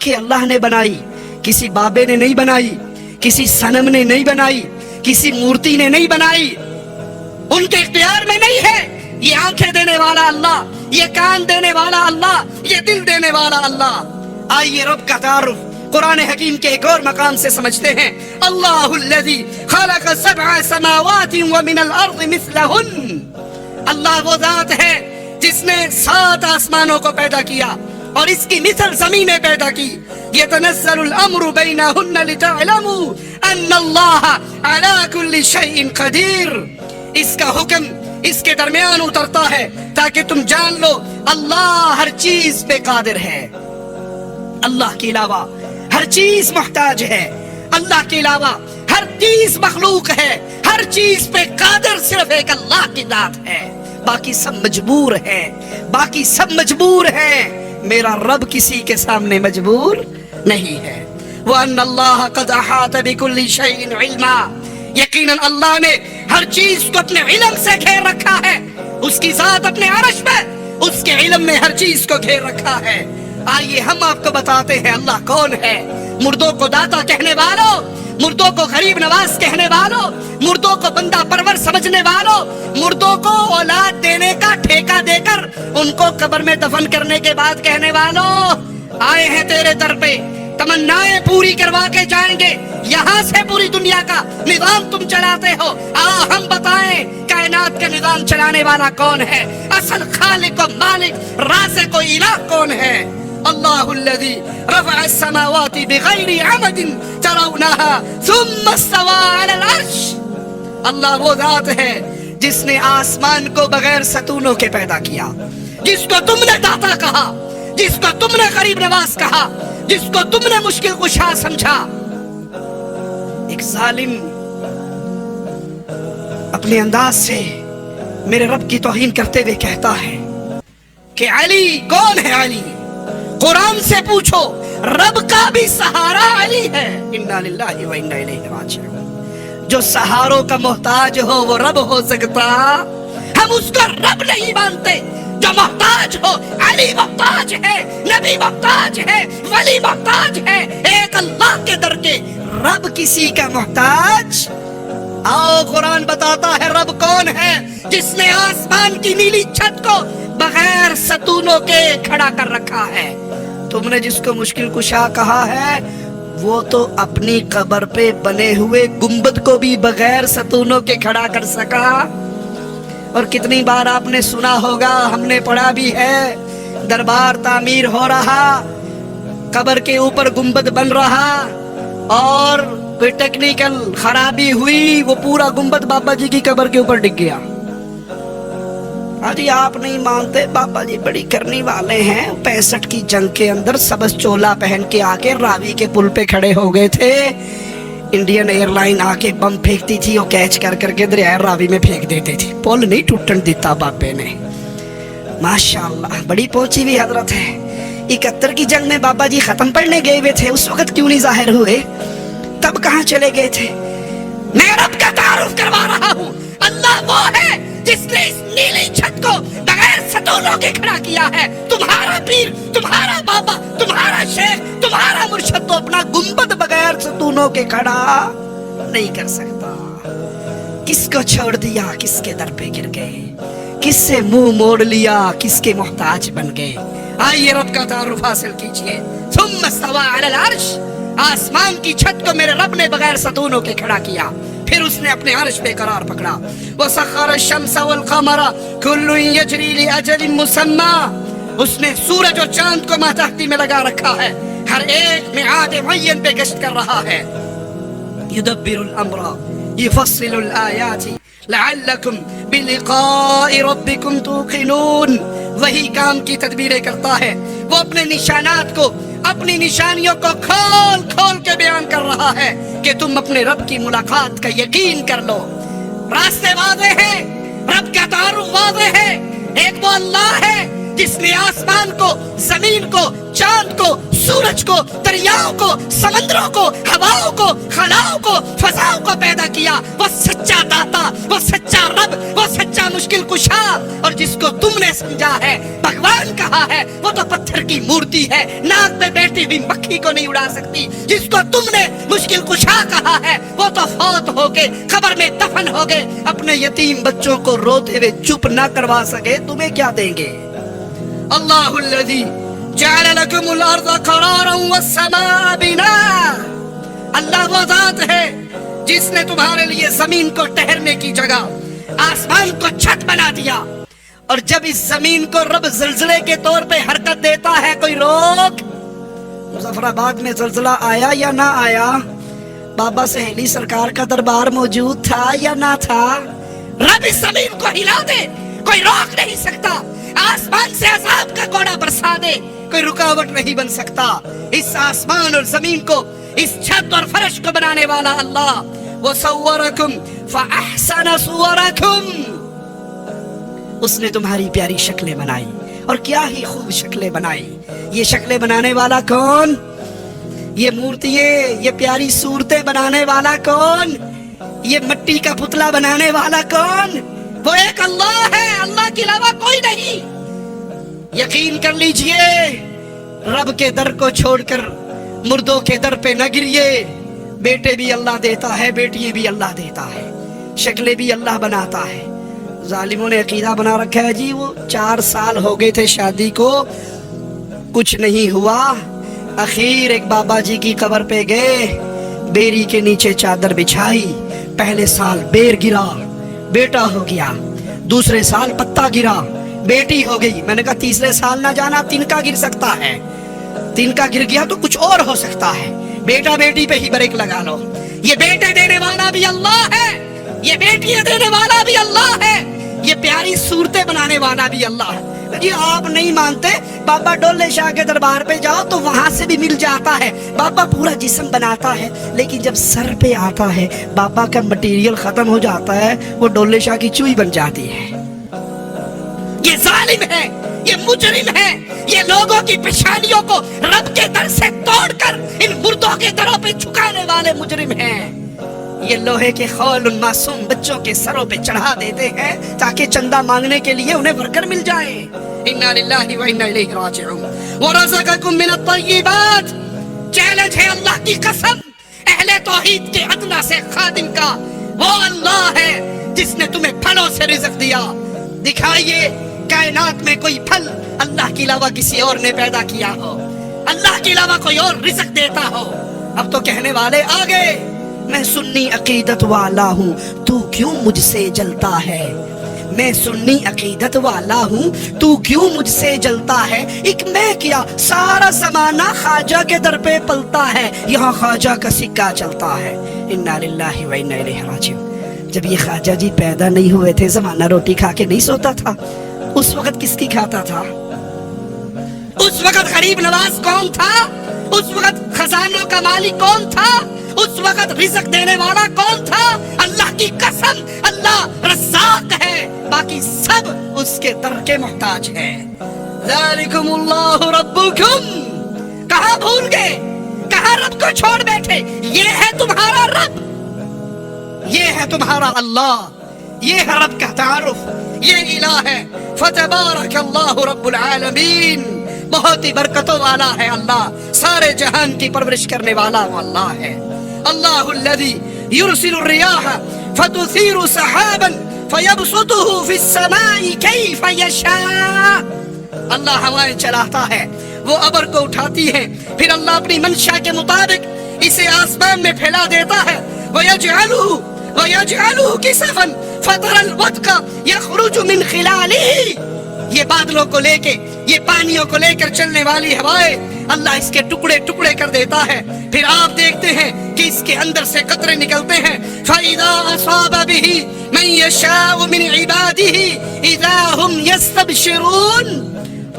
आंखें अल्लाह ने बनाई, किसी बाबे ने नहीं बनाई, किसी सनम ने नहीं बनाई, किसी मूर्ति ने नहीं बनाई, उनके इख्तियार में नहीं है। ये आंखें देने वाला अल्लाह, ये कान देने वाला अल्लाह, ये दिल देने वाला अल्लाह। आइए रब का तारुफ कुरान हकीम के एक और मकाम से समझते हैं। अल्लाहुल्लज़ी खलक़ सबअ समावाति व मिनल अर्ज़ि मिस्लहुन। अल्लाह वो जात है जिसने 7 आसमानों को पैदा किया और इसकी मिसल ज़मीनें पैदा की। यतनज़्ज़लुल अम्रु बैनहुन्ना लितअलमू अन्नल्लाह अला कुल्लि शैइन क़दीर। इसका हुक्म इसके दरमियान उतरता है ताकि तुम जान लो अल्लाह हर चीज पे कादिर है। अल्लाह के अलावा हर चीज मोहताज है, अल्लाह के अलावा हर चीज मखलूक है, हर चीज पे कादिर सिर्फ एक अल्लाह की जात है। बाकी सब मजबूर है, बाकी सब मजबूर है, मेरा रब किसी के सामने मजबूर नहीं है। व अन्नल्लाह क़द अहात बिकुल्लि शैइन इल्मा। यकीनन अल्लाह ने हर चीज को अपने इल्म से घेर रखा है। उसकी जात अपने अर्श में, उसके इल्म में हर चीज को घेर रखा है। आइए हम आपको बताते हैं अल्लाह कौन है। मुर्दों को दाता कहने वालों, मुर्दों को गरीब नवाज कहने वालों, मुर्दों को बंदा परवर समझने वालों, मुर्दों को औलाद देने का ठेका देकर उनको कब्र में दफन करने के बाद कहने वालों, आए हैं तेरे दर पे, तमन्नाएं पूरी करवा के जाएंगे। यहाँ से पूरी दुनिया का निजाम तुम चलाते हो, आओ हम बताएं कायनात का निजाम चलाने वाला कौन है, असल खालिक व मालिक राज़िक व इलाह कौन है। अल्लाहुल्लज़ी रफ़अ अस्समावाति बिग़ैरि अमदिन तरौनहा सुम्मा इस्तवा अलल अर्श। अल्लाह वो जात है जिसने आसमान को बगैर सतूनों के पैदा किया, जिसको तुमने दाता कहा, जिसको तुमने गरीब नवाज कहा, जिसको तुमने मुश्किल कुशा समझा। एक जालिम अपने अंदाज से मेरे रब की तौहीन करते हुए कहता है कि अली कौन है? अली कुरान से पूछो, रब का भी सहारा अली है। इन्ना लिल्लाहि व इन्ना इलैहि राजिऊन। जो सहारों का मोहताज हो वो रब हो सकता, हम उसको रब नहीं मानते। जो मोहताज हो, अली मोहताज है, नबी मोहताज है, वली मोहताज है, एक अल्लाह के दर के। रब किसी का मोहताज? आओ कुरान बताता है रब कौन है, जिसने आसमान की नीली छत को बगैर सतूनों के खड़ा कर रखा है। तुमने जिसको मुश्किल कुशा कहा है वो तो अपनी कब्र पे बने हुए गुंबद को भी बगैर सतूनों के खड़ा कर सका। और कितनी बार आपने सुना होगा, हमने पढ़ा भी है, दरबार तामीर हो रहा, कब्र के ऊपर गुंबद बन रहा और कोई टेक्निकल खराबी हुई, वो पूरा गुंबद बाबा जी की कब्र के ऊपर डिग गया। अरे आप नहीं मानते, बाबा जी बड़ी करने वाले हैं। 65 की जंग के अंदर सबस चोला पहन के आके रावी के पुल पे खड़े हो गए थे। इंडियन एयरलाइन आके बम फेंकती थी, वो कैच कर करके दरिया रावी में फेंक देते थे। पुल नहीं टूटन देता बाबे ने। माशाअल्लाह बड़ी पहुंची हुई हजरत है। 71 की जंग में बाबा जी खत्म पढ़ने गए हुए थे, उस वक्त क्यों नहीं जाहिर हुए? तब कहाँ चले गए थे? मैं रब का तारुफ करवा रहा हूँ। अल्लाह वो है जिसने इस नीली छत को बगैर सतूनों के खड़ा किया है। तुम्हारा पीर, तुम्हारा बाबा, तुम्हारा शेख, तुम्हारा मुर्शिद तो अपना गुंबद बगैर सतूनों के खड़ा नहीं कर सकता। किसको छोड़ दिया, किसके दर पे गिर गए, किससे मुंह मोड़ लिया, किसके मोहताज बन गए। आइए रब का तारुफ हासिल कीजिए। सुम्मा इस्तवा अलल अर्श। आसमान की छत को मेरे रब ने बगैर सतूनों के खड़ा किया, फिर उसने अपने अर्श पे करार पकड़ा। वसख्खर अश-शम्स वल क़मर कुल्लुन यजरी लिअजलिन मुसम्मा। उसने सूरज और चांद को मातहती में लगा रखा है, हर एक मिआद मुअय्यन पे गश्त कर रहा है। युदब्बिरुल अम्रा युफस्सिलुल आयाति लअल्लकुम बिलिक़ाइ रब्बिकुम तुक़िनून। वही काम की तदबीरें करता है, वो अपने निशानात को, अपनी निशानियों को खोल खोल के बयान कर रहा है कि तुम अपने रब की मुलाकात का यकीन कर लो। रास्ते वाज़े हैं, रब का तारुफ वाज़े है। एक वो अल्लाह है जिसने आसमान को, जमीन को, चांद को, सूरज को, दरियाओं को, समंदरों को, हवाओं को, खलाओं को, फजाओं को पैदा किया। वो सच्चा दाता, वो सच्चा रब, वो सच्चा मुश्किल कुशा, और जिसको तुमने समझा है भगवान कहा है वो तो पत्थर की मूर्ति है, नाक में बैठी हुई मक्खी को नहीं उड़ा सकती। जिसको तुमने मुश्किल कुशा कहा है वो तो फौत हो गए, कब्र में दफन हो गए, अपने यतीम बच्चों को रोते हुए चुप ना करवा सके, तुम्हें क्या देंगे। अल्लाहुल्लज़ी जअल लकुमुल अर्ज़ क़रारन वस्समाअ बिना, अल्लाह वो ज़ात है जिसने तुम्हारे लिए जमीन को ठहरने की जगह, आसमान को छत बना दिया। और जब इस जमीन को रब ज़लज़ले के तौर पे हरकत देता है, कोई रोक। मुजफ्फराबाद में ज़लज़ला आया या ना आया? बाबा सहेली सरकार का दरबार मौजूद था या ना था? रब इस जमीन को हिला दे, कोई रोक नहीं सकता। आसमान से अज़ाब का कोड़ा बरसा दे, कोई रुकावट नहीं बन सकता। इस आसमान और जमीन को, इस छत और फर्श को बनाने वाला अल्लाह, वो सव्वरकुम फअहसन सुवरकुम, उसने तुम्हारी प्यारी शक्लें बनाई, और क्या ही खूब शक्लें बनाई। ये शक्लें बनाने वाला कौन? ये मूर्तियां, ये प्यारी सूरतें बनाने वाला कौन? ये मिट्टी का पुतला बनाने वाला कौन? वो एक अल्लाह है, अल्लाह के अलावा कोई नहीं। यकीन कर लीजिए, रब के दर को छोड़कर मुर्दों के दर पे न गिरिए। बेटे भी अल्लाह देता है, बेटियां भी अल्लाह देता है, शक्लें भी अल्लाह बनाता है। जालिमों ने अकीदा बना रखा है जी, वो 4 साल हो गए थे शादी को, कुछ नहीं हुआ। आखिर एक बाबा जी की कब्र पे गए, बेरी के नीचे चादर बिछाई। पहले साल बेर गिरा, बेटा हो गया। दूसरे साल पत्ता गिरा, बेटी हो गई। मैंने कहा तीसरे साल ना जाना, तिनका गिर सकता है। तिनका गिर गया तो कुछ और हो सकता है। बेटा बेटी पे ही ब्रेक लगा लो। ये बेटे देने वाला भी अल्लाह है, ये बेटियां देने वाला भी अल्लाह है, ये प्यारी सूरतें बनाने वाला भी अल्लाह है। जी आप नहीं मानते, बाबा डोले शाह के दरबार पे जाओ तो वहां से भी मिल जाता है। बाबा पूरा जिस्म बनाता है, लेकिन जब सर पे आता है बाबा का मटेरियल खत्म हो जाता है, वो डोले शाह की चूई बन जाती है। ये जालिम है, ये मुजरिम है, ये लोगों की पेशानियों को रब के दर से तोड़कर इन मुर्दों के दरों पे झुकाने वाले मुजरिम हैं। ये लोहे के खौल उन मासूम बच्चों के सरों पे चढ़ा देते हैं ताकि चंदा मांगने के लिए उन्हें वर्कर मिल जाए। इन्ना लिल्लाहि व इन्ना इलैहि राजिऊन। व रज़क़कुम मिन अत-तय्यिबात, चैलेंज है अल्लाह की कसम अहले तौहीद के अदना से खादिम का। वो अल्लाह है जिसने तुम्हें फलों से रिज़्क़ दिया। दिखाइए कायनात में कोई फल अल्लाह के अलावा किसी और ने पैदा किया हो, अल्लाह के अलावा कोई और रिज़्क़ देता हो। अब तो कहने वाले आ गए, मैं सुन्नी अकीदत वाला हूँ, तू क्यों मुझसे जलता है। मैं सुन्नी अकीदत वाला हूँ, तू क्यों मुझसे जलता है। एक मैं क्या, सारा जमाना ख्वाजा के दर पे पलता है, यहाँ ख्वाजा का सिक्का चलता है। इन्ना लिल्लाहि व इन्ना इलैहि राजिऊन। जब ये ख्वाजा जी पैदा नहीं हुए थे, जमाना रोटी खा के नहीं सोता था। उस वक्त किसकी खाता था? उस वक्त गरीब नवाज कौन था? उस वक्त खजानों का मालिक कौन था? उस वक्त रिज़्क़ देने वाला कौन था? अल्लाह की कसम, अल्लाह रज़्ज़ाक़ है, बाकी सब उसके दर के मोहताज है। ज़ालिकुमुल्लाहु रब्बुकुम। कहाँ भूल गए, कहाँ रब को छोड़ बैठे। ये है तुम्हारा रब, ये है तुम्हारा अल्लाह, ये है रब का तारुफ, ये इलाह है। फतबारकल्लाहु रब्बुल आलमीन। बहुत ही बरकतों वाला है अल्लाह, सारे जहान की परवरिश करने वाला वो अल्लाह है। अल्लाहुल्लज़ी युरसिलु रियाह फतुसीरु सहाबन फयबसुतुहु फिस्समाई कैफ यशा। अल्लाह हवाएं चलाता है, वो अबर को उठाती है, फिर अल्लाह अपनी मंशा के मुताबिक इसे आसमान में फैला देता है। वयजअलुहु किसफन फतरल वदका यखरुजु मिन खिलालिही। ये बादलों को लेके, ये पानियों को लेकर चलने वाली हवाएं अल्लाह इसके टुकड़े टुकड़े कर देता है। फिर आप देखते हैं कि इसके अंदर से कतरे निकलते हैं। फइज़ा असाब बिही मन यशाउ मिन इबादिही इज़ा हुम यस्तबशिरून।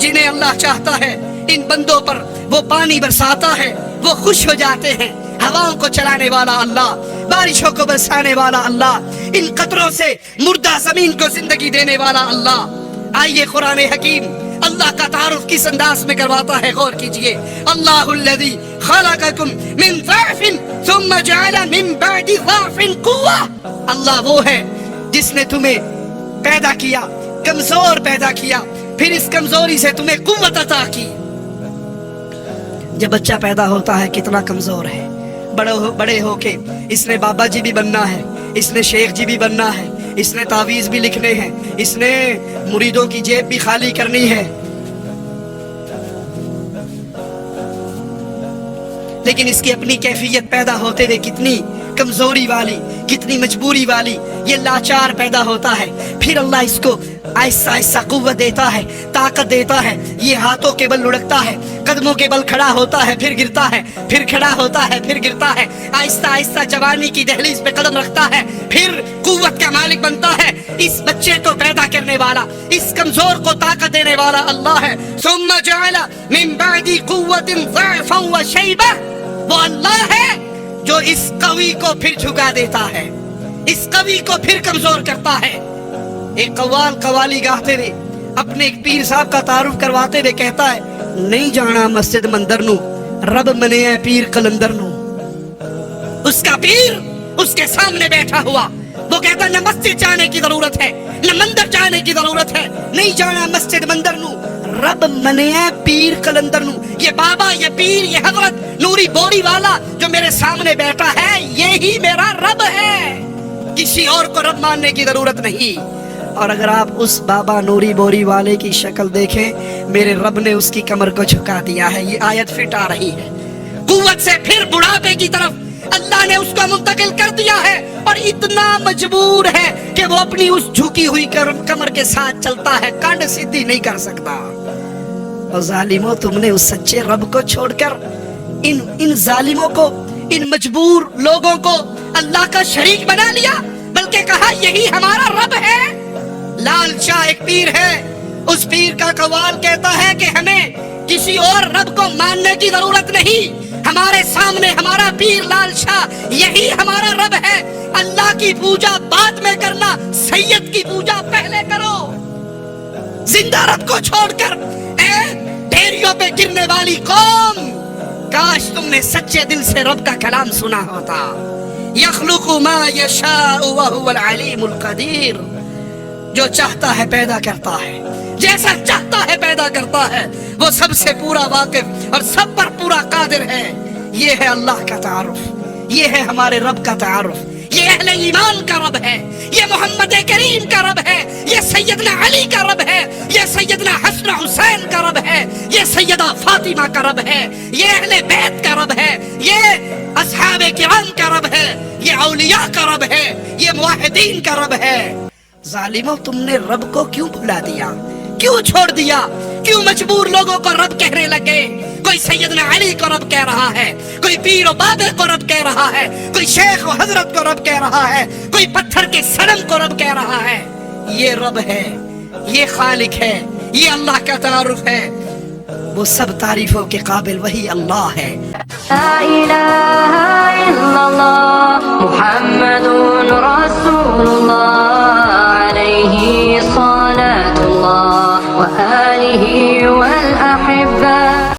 जिन्हें अल्लाह चाहता है इन बंदों पर वो पानी बरसाता है, वो खुश हो जाते हैं। हवाओं को चलाने वाला अल्लाह, बारिशों को बरसाने वाला अल्लाह, इन कतरों से मुर्दा जमीन को जिंदगी देने वाला अल्लाह। आइए कुरान हकीम अल्लाह का तारुफ किस अंदाज में करवाता है, गौर कीजिए। अल्लाहुल्लज़ी खलक़कुम मिन ज़अफ़िन सुम्मा जअल मिन बअदि ज़अफ़िन क़ुव्वा। अल्लाह वो है जिसने तुम्हें پیدا کیا, کمزور پیدا کیا, پھر اس کمزوری سے تمہیں قوت عطا کی. جب بچہ پیدا ہوتا ہے کتنا کمزور ہے, بڑے ہو کے اس نے بابا جی بھی بننا ہے, اس نے شیخ جی بھی بننا ہے, اس نے تعویذ بھی لکھنے ہیں, اس نے مریدوں کی جیب بھی خالی کرنی ہے. لیکن اس کی اپنی کیفیت پیدا ہوتے ہوئے کتنی کمزوری والی, کتنی مجبوری والی, یہ لاچار پیدا ہوتا ہے. پھر اللہ اس کو ایسا ایسا قوت دیتا ہے, طاقت دیتا ہے. یہ ہاتھوں کے بل لڑکتا ہے, قدموں کے بل کھڑا ہوتا ہے, پھر گرتا ہے, پھر کھڑا ہوتا ہے, پھر گرتا ہے. آہستہ آہستہ جوانی کی دہلیز پہ قدم رکھتا ہے, پھر قوت کا مالک بنتا ہے. اس بچے کو پیدا کرنے والا, اس کمزور کو طاقت دینے والا اللہ ہے. ثم جعل من بعد قوت ضعفا وشیبہ, وہ اللہ ہے جو اس قوی کو پھر جھکا دیتا ہے, اس قوی کو پھر کمزور کرتا ہے. ایک قوال قوالی گاتے ہوئے اپنے ایک پیر صاحب کا تعارف کرواتے ہوئے کہتا ہے, نہیں جانا مسجد مندر نو, رب منے ہے پیر قلندر نو. اس کا پیر اس کے سامنے بیٹھا ہوا, وہ کہتا نہ مسجد جانے کی ضرورت ہے, نہ مندر جانے کی ضرورت ہے, نہیں جانا مسجد مندر نو, رب منے ہے پیر قلندر نو. یہ بابا, یہ پیر, یہ حضرت نوری بوری والا جو میرے سامنے بیٹھا ہے, یہی میرا رب ہے, کسی اور کو رب ماننے کی ضرورت نہیں. اور اگر آپ اس بابا نوری بوری والے کی شکل دیکھیں, میرے رب نے اس کی کمر کو جھکا دیا ہے. یہ آیت فٹ آ رہی ہے. قوت سے پھر بڑھاپے کی طرف اللہ نے اس کو منتقل کر دیا ہے, اور اتنا مجبور ہے کہ وہ اپنی اس جھکی ہوئی کمر کے ساتھ چلتا ہے, کانڈ سیدھی نہیں کر سکتا. اور ظالموں, تم نے اس سچے رب کو چھوڑ کر ان ظالموں کو, ان مجبور لوگوں کو اللہ کا شریک بنا لیا, بلکہ کہا یہی ہمارا رب ہے. لال شاہ ایک پیر ہے, اس پیر کا قوال کہتا ہے کہ ہمیں کسی اور رب کو ماننے کی ضرورت نہیں, ہمارے سامنے ہمارا پیر لال شاہ یہی ہمارا رب ہے. اللہ کی پوجا بعد میں کرنا, سید کی پوجا پہلے کرو. زندہ رب کو چھوڑ کر اے ڈھیریوں پہ گرنے والی قوم, کاش تم نے سچے دل سے رب کا کلام سنا ہوتا. یخلق ما یشاء وهو العلیم القدیر, جو چاہتا ہے پیدا کرتا ہے, جیسا چاہتا ہے پیدا کرتا ہے, وہ سب سے پورا واقف اور سب پر پورا قادر ہے. یہ ہے اللہ کا تعارف, یہ ہے ہمارے رب کا تعارف, یہ اہل ایمان کا رب ہے, یہ محمد کریم کا رب ہے, یہ سیدنا علی کا رب ہے, یہ سیدنا حسن حسین کا رب ہے, یہ سیدہ فاطمہ کا رب ہے, یہ اہل بیت کا رب ہے, یہ اصحاب کرام کا رب ہے, یہ اولیاء کا رب ہے, یہ موحدین کا رب ہے. ظالموں, تم نے رب کو کیوں بھلا دیا, کیوں چھوڑ دیا, کیوں مجبور لوگوں کو رب کہنے لگے؟ کوئی سیدنا علی کو رب کہہ رہا ہے, کوئی پیر و بابے کو رب کہہ رہا ہے, کوئی شیخ و حضرت کو رب کہہ رہا ہے, کوئی پتھر کے صنم کو رب کہہ رہا ہے. یہ رب ہے, یہ خالق ہے, یہ اللہ کا تعارف ہے. وہ سب تعریفوں کے قابل وہی اللہ ہے. لا الہ الا اللہ محمد